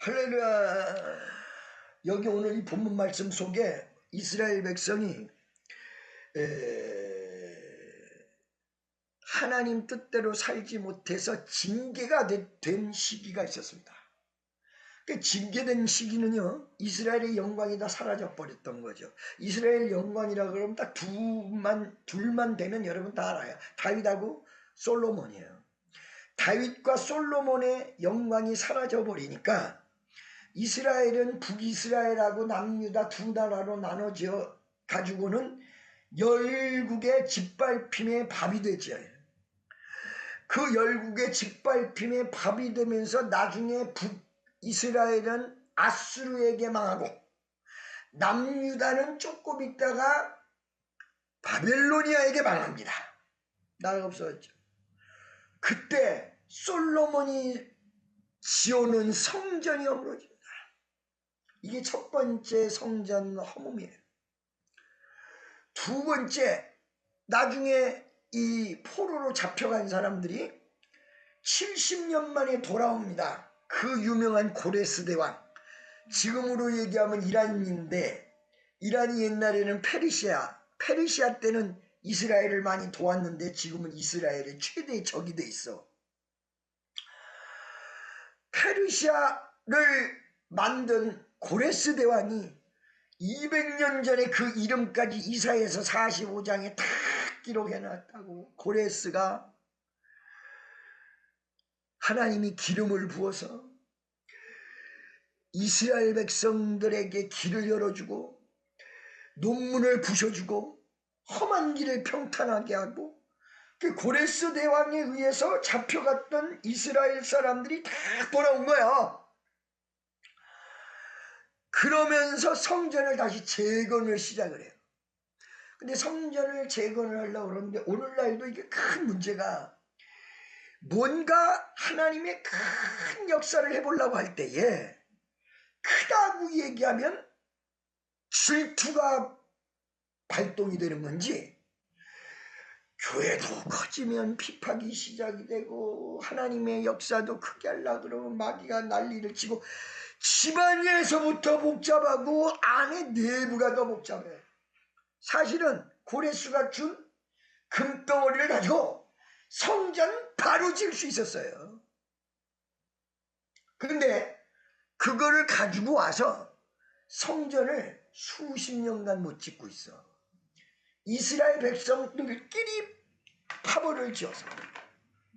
할렐루야. 여기 오늘 이 본문 말씀 속에 이스라엘 백성이 하나님 뜻대로 살지 못해서 징계가 된 시기가 있었습니다. 그 징계된 시기는요, 이스라엘의 영광이 다 사라져 버렸던 거죠. 이스라엘 영광이라 그러면 딱 둘만 되면 여러분 다 알아요. 다윗하고 솔로몬이에요. 다윗과 솔로몬의 영광이 사라져 버리니까 이스라엘은 북이스라엘하고 남유다 두 나라로 나눠져 가지고는 열국의 짓밟힘의 밥이 되죠. 그 열국의 짓밟힘의 밥이 되면서 나중에 북이스라엘은 아수르에게 망하고 남유다는 조금 있다가 바벨로니아에게 망합니다. 나라가 없어졌죠. 그때 솔로몬이 지어놓은 성전이 허물어집니다. 이게 첫 번째 성전 허물이에요. 두 번째, 나중에 이 포로로 잡혀간 사람들이 70년 만에 돌아옵니다. 그 유명한 고레스 대왕, 지금으로 얘기하면 이란인데, 이란이 옛날에는 페르시아 때는 이스라엘을 많이 도왔는데 지금은 이스라엘의 최대의 적이 돼 있어. 페르시아를 만든 고레스 대왕이 200년 전에 그 이름까지 이사야서 45장에 다 기록해놨다고. 고레스가 하나님이 기름을 부어서 이스라엘 백성들에게 길을 열어주고 논문을 부셔주고 험한 길을 평탄하게 하고, 그 고레스 대왕에 의해서 잡혀갔던 이스라엘 사람들이 다 돌아온 거야. 그러면서 성전을 다시 재건을 시작을 해요. 근데 성전을 재건을 하려고 그러는데 오늘날도 이게 큰 문제가, 뭔가 하나님의 큰 역사를 해보려고 할 때에 크다고 얘기하면 질투가 발동이 되는 건지, 교회도 커지면 핍박이 시작이 되고 하나님의 역사도 크게 하려고 그러면 마귀가 난리를 치고, 집안에서부터 복잡하고 안에 내부가 더 복잡해. 사실은 고레스가 준 금덩어리를 가지고 성전 바로 지을 수 있었어요. 그런데 그거를 가지고 와서 성전을 수십 년간 못 짓고 있어. 이스라엘 백성들끼리 파벌을 지어서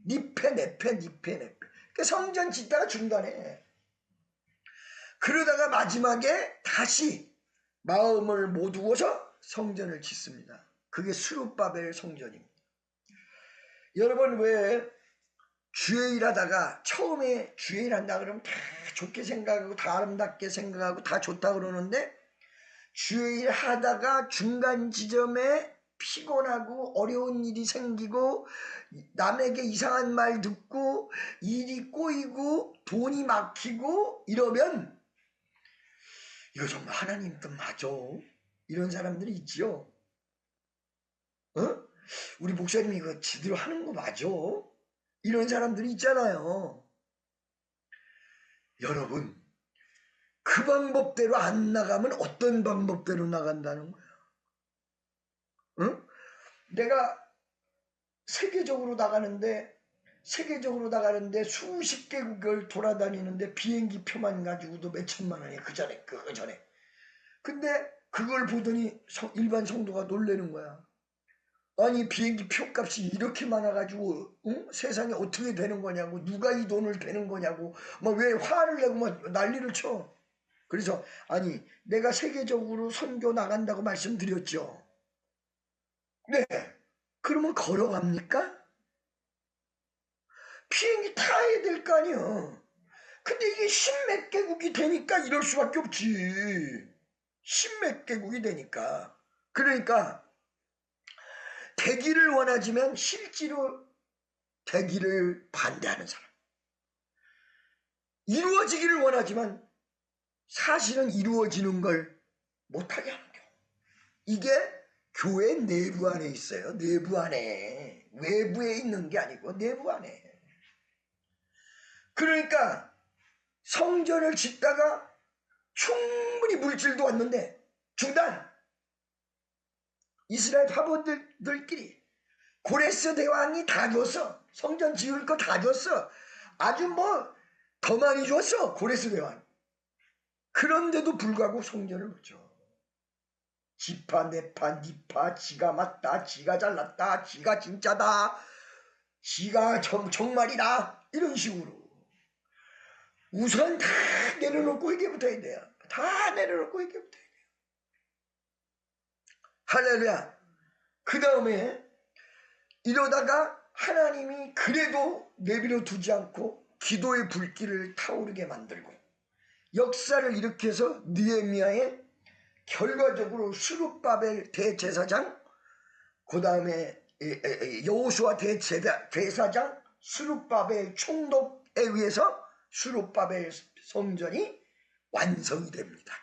니페 네페. 그 성전 짓다가 중단해. 그러다가 마지막에 다시 마음을 모두어서 성전을 짓습니다. 그게 스룹바벨 성전입니다. 여러분, 왜 주의 일하다가 처음에 주의 일한다 그러면 다 좋게 생각하고 다 아름답게 생각하고 다 좋다 그러는데, 주의 일 하다가 중간 지점에 피곤하고 어려운 일이 생기고 남에게 이상한 말 듣고 일이 꼬이고 돈이 막히고 이러면 이거 정말 하나님 뜻 맞아? 이런 사람들이 있지요. 우리 목사님이 이거 제대로 하는 거 맞아? 이런 사람들이 있잖아요. 여러분, 그 방법대로 안 나가면 어떤 방법대로 나간다는 거야? 내가 세계적으로 나가는데 수십 개국을 돌아다니는데 비행기 표만 가지고도 몇 천만 원이야. 그 전에. 근데 그걸 보더니 일반 성도가 놀라는 거야. 아니, 비행기 표값이 이렇게 많아가지고 세상에 어떻게 되는 거냐고, 누가 이 돈을 대는 거냐고 막 왜 화를 내고 막 난리를 쳐. 그래서 아니, 내가 세계적으로 선교 나간다고 말씀드렸죠. 네. 그러면 걸어갑니까? 비행기 타야 될 거 아니야. 근데 이게 십몇 개국이 되니까 이럴 수밖에 없지. 십몇 개국이 되니까. 그러니까 되기를 원하지만 실제로 되기를 반대하는 사람, 이루어지기를 원하지만 사실은 이루어지는 걸 못하게 하는 경우, 이게 교회 내부 안에 있어요. 내부 안에. 외부에 있는 게 아니고 내부 안에. 그러니까 성전을 짓다가 충분히 물질도 왔는데 중단. 이스라엘 바보들끼리 고레스 대왕이 다 줬어. 성전 지을 거 다 줬어. 아주 뭐 더 많이 줬어, 고레스 대왕. 그런데도 불구하고 성전을 못 줘. 지파 내파 니파, 지가 맞다, 지가 잘났다, 지가 진짜다, 지가 정말이다, 이런 식으로 우선 다 내려놓고 회개부터 해야 돼요. 다 내려놓고 회개부터 해야 돼요. 할렐루야. 그 다음에 이러다가 하나님이 그래도 내버려 두지 않고 기도의 불길을 타오르게 만들고 역사를 일으켜서 느헤미야의 결과적으로 스룹바벨 대제사장, 그 다음에 여호수아 대제사장, 스룹바벨 총독에 의해서 스룹바벨 성전이 완성이 됩니다.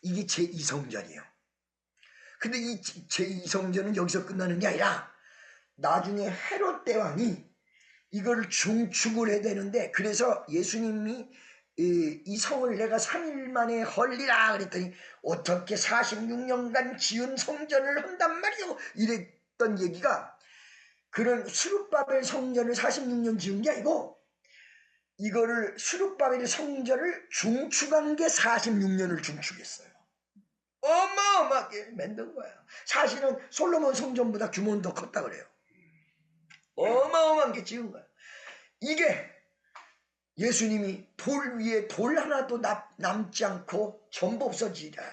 이게 제2성전이에요. 근데 이 제2성전은 여기서 끝나는 게 아니라 나중에 헤롯 대왕이 이걸 중축을 해야 되는데, 그래서 예수님이 이 성을 내가 3일 만에 헐리라 그랬더니 어떻게 46년간 지은 성전을 한단 말이오, 이랬던 얘기가, 그런 스룹바벨 성전을 46년 지은 게 아니고 이거를 스룹바벨 성전을 중축한 게 46년을 중축했어요. 어마어마하게 만든 거야. 사실은 솔로몬 성전보다 규모는 더 컸다 그래요. 어마어마한 게 지은 거야. 이게 예수님이 돌 위에 돌 하나도 남지 않고 전부 없어지라.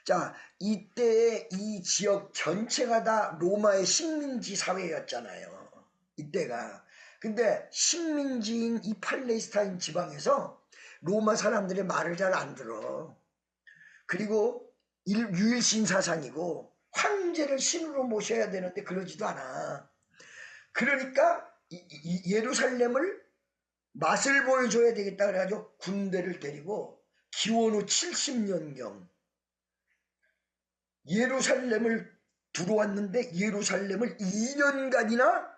자, 이때의 이 지역 전체가 다 로마의 식민지 사회였잖아요. 이때가. 근데 식민지인 이 팔레스타인 지방에서 로마 사람들의 말을 잘 안 들어. 그리고 유일신 사상이고 황제를 신으로 모셔야 되는데 그러지도 않아. 그러니까 예루살렘을 맛을 보여줘야 되겠다 그래가지고 군대를 데리고 기원 후 70년경 예루살렘을 들어왔는데 예루살렘을 2년간이나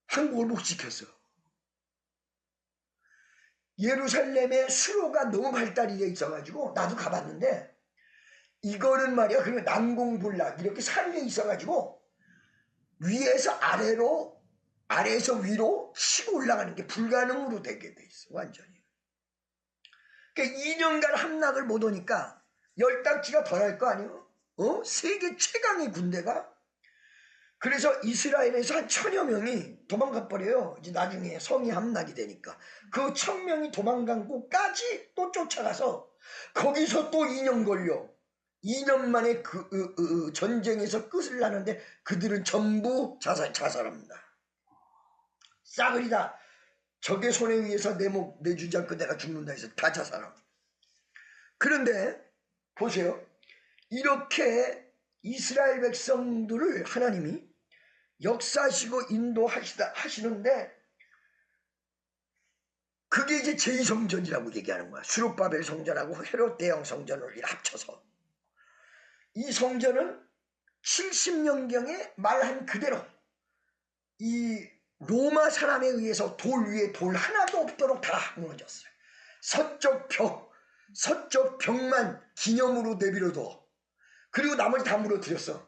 한국을 못 지켰어. 예루살렘의 수로가 너무 발달이 돼 있어가지고 나도 가봤는데 이거는 말이야, 그리고 난공불락 이렇게 산에 있어가지고 위에서 아래로, 아래에서 위로 치고 올라가는 게 불가능으로 되게 돼 있어, 완전히. 그러니까 2년간 함락을 못 오니까 열딱지가 덜할 거 아니에요? 세계 최강의 군대가. 그래서 이스라엘에서 한 1000여 명이 도망가 버려요. 이제 나중에 성이 함락이 되니까. 그 1000명이 도망간 곳까지 또 쫓아가서 거기서 또 2년 걸려. 2년 만에 전쟁에서 끝을 나는데 그들은 전부 자살합니다. 싸그리 다 적의 손에 의해서 내주지 않고 내가 죽는다 해서 다 자살합니다. 그런데 보세요. 이렇게 이스라엘 백성들을 하나님이 역사하시고 인도하시는데 그게 이제 제2성전이라고 얘기하는 거야. 스룹바벨 성전하고 헤롯 대왕 성전을 합쳐서. 이 성전은 70년경에 말한 그대로 이 로마 사람에 의해서 돌 위에 돌 하나도 없도록 다 무너졌어요. 서쪽 벽만 기념으로 내비려둬. 그리고 나머지 다 무너뜨렸어.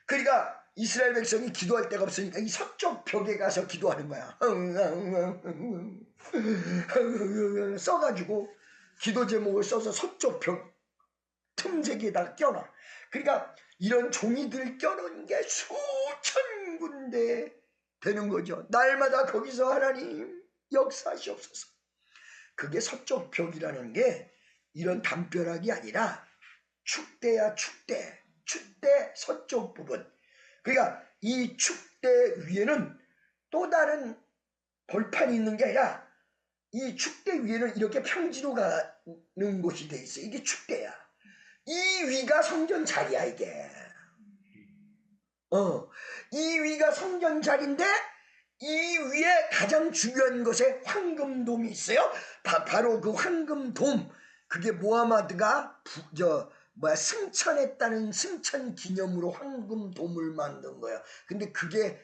그러니까 이스라엘 백성이 기도할 데가 없으니까 이 서쪽 벽에 가서 기도하는 거야. 써가지고 기도 제목을 써서 서쪽 벽 틈새기에다가 껴놔. 그러니까 이런 종이들 껴놓은 게 수천 군데 되는 거죠. 날마다 거기서 하나님 역사하시옵소서. 그게 서쪽 벽이라는 게 이런 담벼락이 아니라 축대야, 축대 서쪽 부분. 그러니까 이 축대 위에는 또 다른 벌판이 있는 게 아니라 이 축대 위에는 이렇게 평지로 가는 곳이 돼 있어. 이게 축대야. 이 위가 성전 자리야, 이게. 이 위가 성전 자리인데 이 위에 가장 중요한 곳에 황금돔이 있어요. 바로 그 황금돔, 그게 모하마드가 승천했다는 승천 기념으로 황금돔을 만든 거야. 근데 그게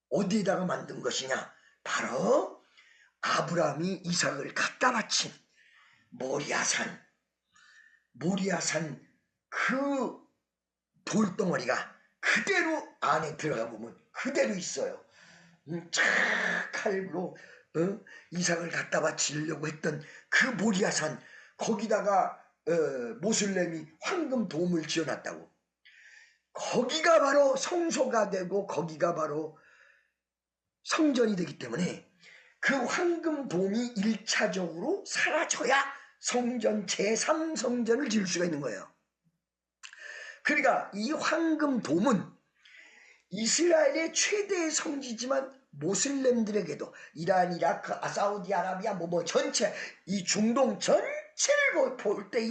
어디에다가 만든 것이냐? 바로 아브라함이 이삭을 갖다 바친 모리아산 그 돌덩어리가 그대로 안에 들어가 보면 그대로 있어요. 칼로 이삭을 갖다 바치려고 했던 그 모리아산, 거기다가 모슬렘이 황금 돔을 지어놨다고. 거기가 바로 성소가 되고 거기가 바로 성전이 되기 때문에 그 황금 돔이 1차적으로 사라져야 성전 제3성전을 지을 수가 있는 거예요. 그러니까 이 황금 돔은 이스라엘의 최대의 성지지만 모슬렘들에게도 이란, 이라크, 사우디아라비아 전체 이 중동 전체를 볼 때에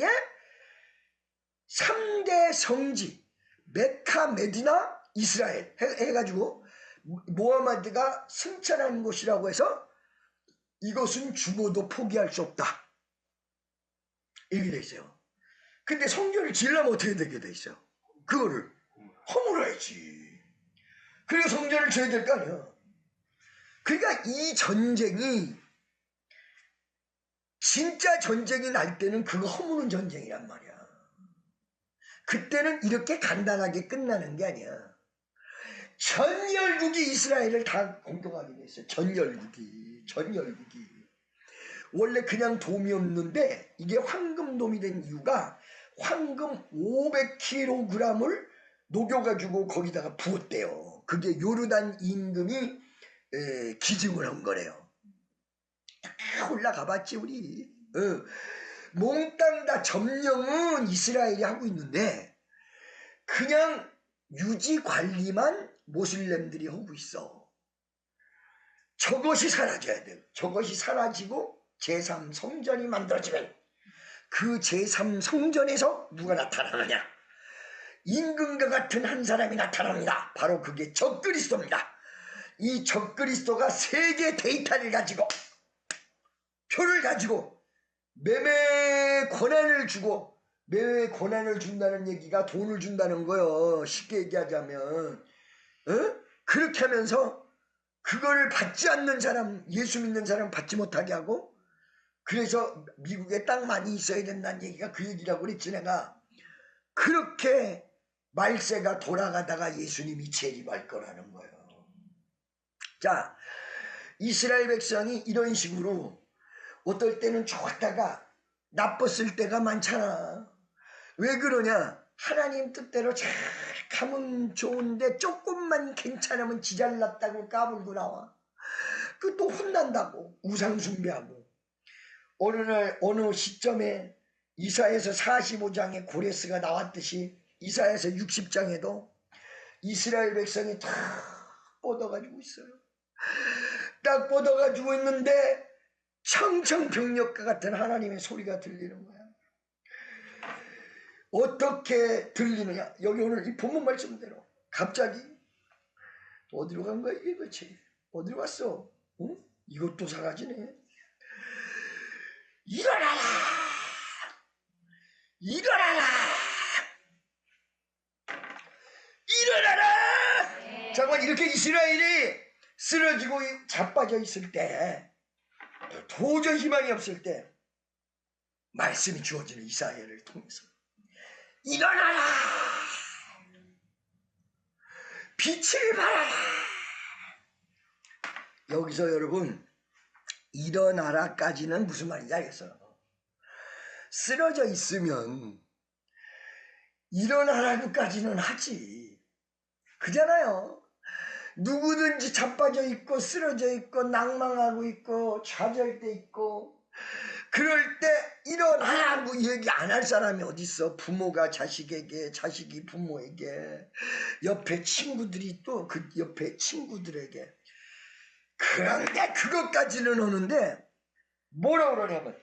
3대 성지 메카, 메디나, 이스라엘 해가지고 모하마드가 승천한 곳이라고 해서 이것은 죽어도 포기할 수 없다 이렇게 돼 있어요. 근데 성전을 지으려면 어떻게 되게 돼 있어요? 그거를 허물어야지. 그리고 성전을 지어야 될 거 아니야. 그러니까 이 전쟁이 진짜 전쟁이 날 때는 그거 허무는 전쟁이란 말이야. 그때는 이렇게 간단하게 끝나는 게 아니야. 전 열국이 이스라엘을 다 공격하게 됐어요. 전 열국이. 원래 그냥 돔이 없는데 이게 황금돔이 된 이유가 황금 500kg을 녹여가지고 거기다가 부었대요. 그게 요르단 임금이 기증을 한 거래요. 다 올라가봤지 우리. 몽땅 다 점령은 이스라엘이 하고 있는데 그냥 유지 관리만 모슬렘들이 하고 있어. 저것이 사라져야 돼요. 저것이 사라지고 제3성전이 만들어지면 그 제3성전에서 누가 나타나느냐? 임금과 같은 한 사람이 나타납니다. 바로 그게 적그리스도입니다. 이 적그리스도가 세계 데이터를 가지고 표를 가지고 매매 권한을 주고, 매매 권한을 준다는 얘기가 돈을 준다는 거예요. 쉽게 얘기하자면 그렇게 하면서 그걸 받지 않는 사람, 예수 믿는 사람 받지 못하게 하고, 그래서 미국에 땅 많이 있어야 된다는 얘기가 그 얘기라고 그랬지 내가. 그렇게 말세가 돌아가다가 예수님이 재림할 거라는 거예요. 자, 이스라엘 백성이 이런 식으로 어떨 때는 좋았다가 나빴을 때가 많잖아. 왜 그러냐? 하나님 뜻대로 잘 가면 좋은데 조금만 괜찮으면 지잘났다고 까불고 나와. 그 또 혼난다고 우상 숭배하고. 어느 날 어느 시점에 이사야서 45장에 고레스가 나왔듯이 이사야서 60장에도 이스라엘 백성이 다 뻗어가지고 있어요. 딱 뻗어가지고 있는데 청청병력과 같은 하나님의 소리가 들리는 거야. 어떻게 들리느냐? 여기 오늘 이 본문 말씀대로 갑자기 어디로 간 거야 이게 그치? 어디로 갔어? 응? 이것도 사라지네. 일어나라! 일어나라! 일어나라! 네. 잠깐 이렇게 이스라엘이 쓰러지고 자빠져 있을 때, 도저히 희망이 없을 때 말씀이 주어지는 이사야를 통해서 일어나라! 빛을 발하라! 여기서 여러분 일어나라까지는 무슨 말인지 알겠어요? 쓰러져 있으면 일어나라고까지는 하지. 그잖아요. 누구든지 자빠져 있고 쓰러져 있고 낭망하고 있고 좌절돼 있고 그럴 때 일어나라고 얘기 안 할 사람이 어딨어. 부모가 자식에게, 자식이 부모에게, 옆에 친구들이 또 그 옆에 친구들에게. 그런데 그것까지는 오는데 뭐라 그러냐면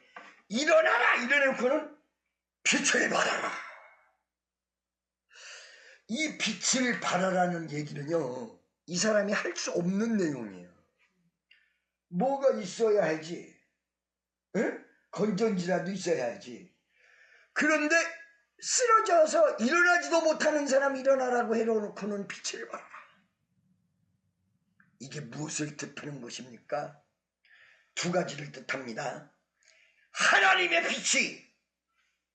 일어나라 이러놓고는 빛을 발하라. 이 빛을 발하라는 얘기는요 이 사람이 할 수 없는 내용이에요. 뭐가 있어야 하지? 응? 건전지라도 있어야 하지. 그런데 쓰러져서 일어나지도 못하는 사람이 일어나라고 해놓고는 빛을 발하라. 이게 무엇을 뜻하는 것입니까? 두 가지를 뜻합니다. 하나님의 빛이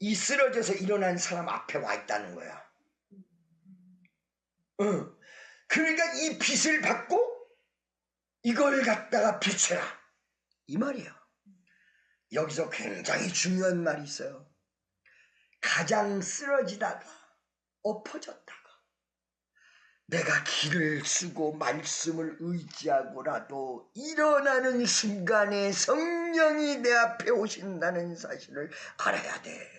이 쓰러져서 일어난 사람 앞에 와 있다는 거야. 그러니까 이 빛을 받고 이걸 갖다가 비춰라 이 말이에요. 여기서 굉장히 중요한 말이 있어요. 가장 쓰러지다가 엎어졌다가 내가 길을 쓰고 말씀을 의지하고라도 일어나는 순간에 성령이 내 앞에 오신다는 사실을 알아야 돼.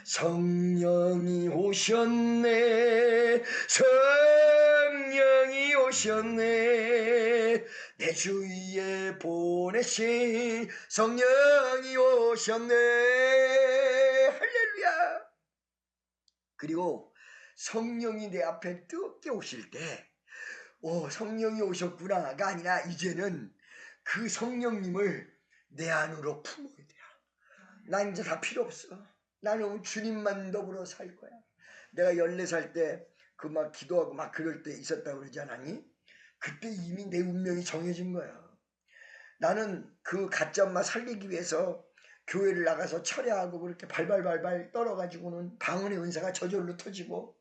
성령이 오셨네, 성령이 오셨네, 내 주위에 보내신 성령이 오셨네. 할렐루야. 그리고 성령이 내 앞에 뜨겁게 오실 때 성령이 오셨구나가 아니라 이제는 그 성령님을 내 안으로 품어야 돼. 난 이제 다 필요 없어. 나는 주님만 더불어 살 거야. 내가 14살 때 그 막 기도하고 막 그럴 때 있었다고 그러지 않았니? 그때 이미 내 운명이 정해진 거야. 나는 그 가짜 엄마 살리기 위해서 교회를 나가서 철야하고 그렇게 발발발발 떨어가지고는 방언의 은사가 저절로 터지고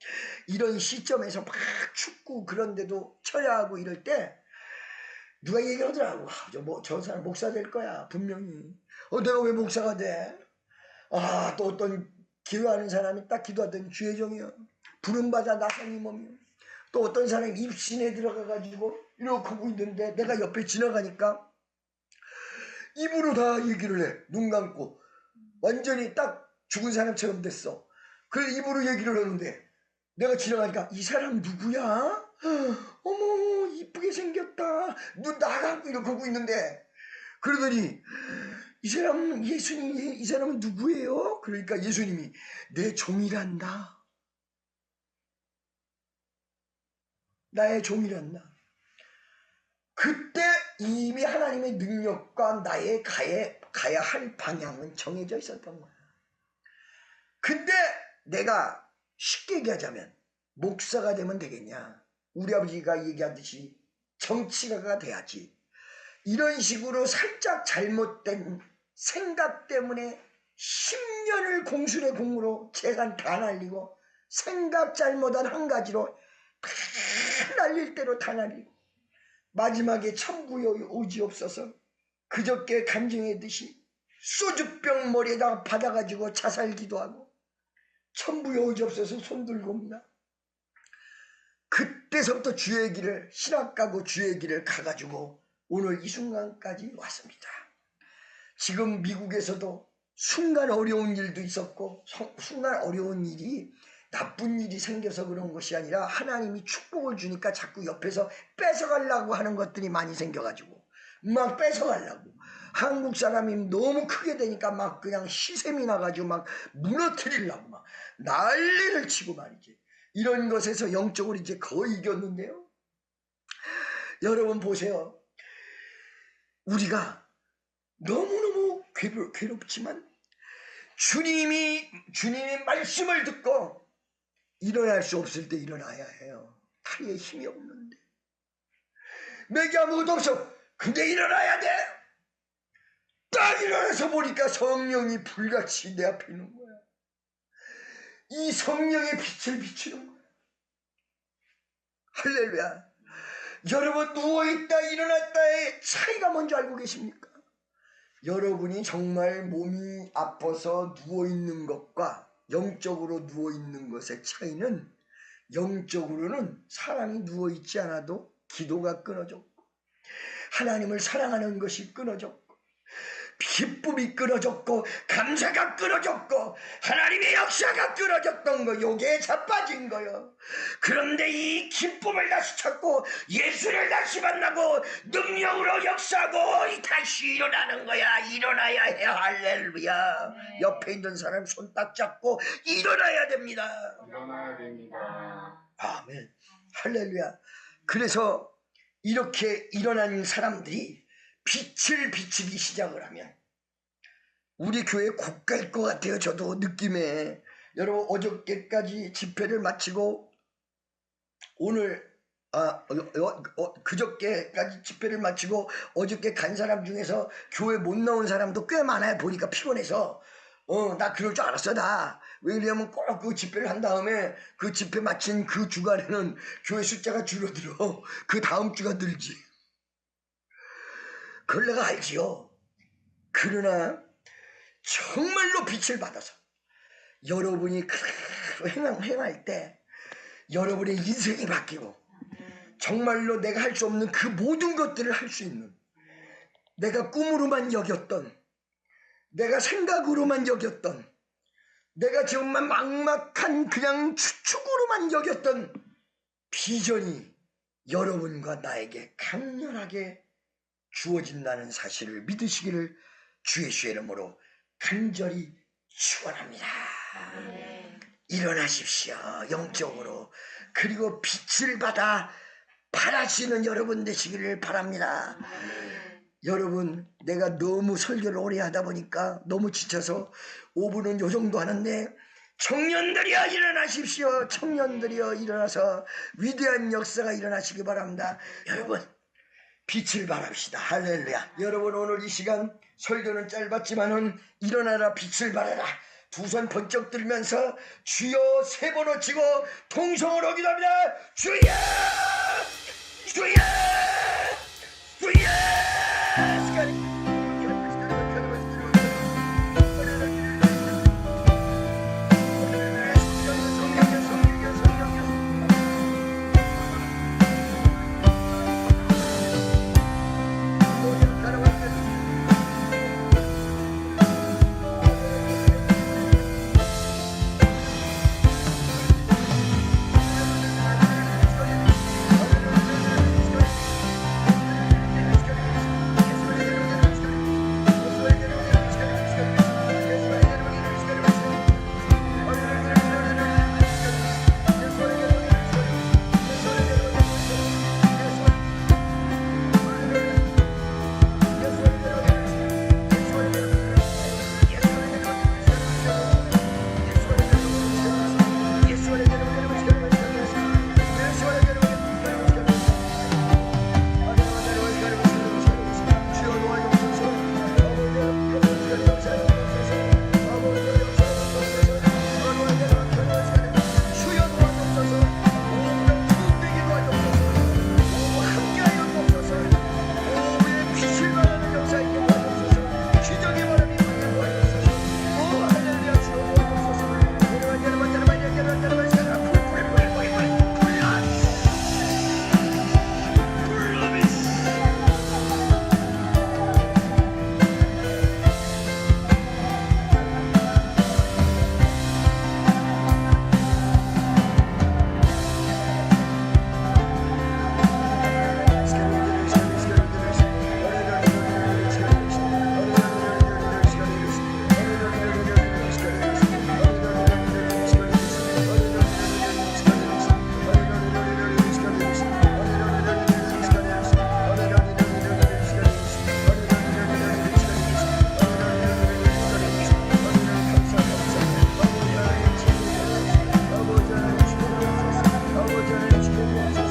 이런 시점에서 막 춥고 그런데도 철야하고 이럴 때 누가 얘기하더라고. 저 사람 목사 될 거야 분명히. 내가 왜 목사가 돼? 또 어떤 기도하는 사람이 딱 기도하더니 주의 종이요 부름받아 나상이 몸이요. 또 어떤 사람이 입신에 들어가가지고 이렇게 하고 있는데 내가 옆에 지나가니까 입으로 다 얘기를 해. 눈 감고 완전히 딱 죽은 사람처럼 됐어. 그래서 입으로 얘기를 하는데 내가 지나가니까 이 사람 누구야? 어머 이쁘게 생겼다. 눈 나가고 이렇게 하고 있는데 그러더니 이 사람은 예수님, 이 사람은 누구예요? 그러니까 예수님이 내 종이란다. 나의 종이란다. 그때 이미 하나님의 능력과 나의 가야 할 방향은 정해져 있었던 거야. 근데 내가 쉽게 얘기하자면 목사가 되면 되겠냐? 우리 아버지가 얘기하듯이 정치가가 돼야지. 이런 식으로 살짝 잘못된 생각 때문에 10년을 공술의 공으로 재간 다 날리고 생각 잘못한 한 가지로 다 날릴 대로 다 날리고 마지막에 천부에 오지옵소서 그저께 간증했듯이 소주병 머리에다가 받아가지고 자살 기도하고 천부에 오지옵소서 손 들고 옵니다. 그때서부터 주의 길을 신학가고 주의 길을 가가지고 오늘 이 순간까지 왔습니다. 지금 미국에서도 순간 어려운 일도 있었고 순간 어려운 일이 나쁜 일이 생겨서 그런 것이 아니라 하나님이 축복을 주니까 자꾸 옆에서 뺏어가려고 하는 것들이 많이 생겨가지고 막 뺏어가려고 한국 사람이 너무 크게 되니까 막 그냥 시샘이 나가지고 막 무너뜨리려고 막 난리를 치고 말이지. 이런 것에서 영적으로 이제 거의 이겼는데요. 여러분 보세요. 우리가 너무너무 괴롭지만 주님의 말씀을 듣고 일어날 수 없을 때 일어나야 해요. 다리에 힘이 없는데 내게 아무것도 없어. 근데 일어나야 돼. 딱 일어나서 보니까 성령이 불같이 내 앞에 있는 거야. 이 성령의 빛을 비추는 거야. 할렐루야. 여러분 누워있다 일어났다의 차이가 뭔지 알고 계십니까? 여러분이 정말 몸이 아파서 누워있는 것과 영적으로 누워있는 것의 차이는 영적으로는 사람이 누워있지 않아도 기도가 끊어졌고 하나님을 사랑하는 것이 끊어졌고 기쁨이 끊어졌고 감사가 끊어졌고 하나님의 역사가 끊어졌던 거 요게 자빠진 거요. 그런데 이 기쁨을 다시 찾고 예수를 다시 만나고 능력으로 역사하고 다시 일어나는 거야. 일어나야 해. 할렐루야. 네. 옆에 있는 사람 손 딱 잡고 일어나야 됩니다. 일어나야 됩니다. 아멘. 할렐루야. 그래서 이렇게 일어난 사람들이 빛을 비추기 시작을 하면 우리 교회 곧 갈 것 같아요. 저도 느낌에. 여러분 어저께까지 집회를 마치고 오늘 그저께까지 집회를 마치고 어저께 간 사람 중에서 교회 못 나온 사람도 꽤 많아요. 보니까 피곤해서. 나 그럴 줄 알았어, 나. 왜 그러냐면 꼭 그 집회를 한 다음에 그 집회 마친 그 주간에는 교회 숫자가 줄어들어. 그 다음 주가 늘지. 그걸 내가 알지요. 그러나 정말로 빛을 받아서 여러분이 행할 때 여러분의 인생이 바뀌고 정말로 내가 할 수 없는 그 모든 것들을 할 수 있는, 내가 꿈으로만 여겼던, 내가 생각으로만 여겼던, 내가 정말 막막한 그냥 추측으로만 여겼던 비전이 여러분과 나에게 강렬하게 주어진다는 사실을 믿으시기를 주의 이름으로 간절히 축원합니다. 일어나십시오, 영적으로. 그리고 빛을 받아 바라시는 여러분 되시기를 바랍니다. 여러분, 내가 너무 설교를 오래 하다 보니까 너무 지쳐서 5분은 요 정도 하는데, 청년들이여 일어나십시오. 청년들이여 일어나서 위대한 역사가 일어나시기 바랍니다. 여러분, 빛을 발합시다. 할렐루야. 여러분, 오늘 이 시간 설교는 짧았지만은 일어나라, 빛을 발하라. 두 손 번쩍 들면서 주여 3번 외치고 통성으로 기도합니다. 주여! 주여! 주여! 아버지 하나님,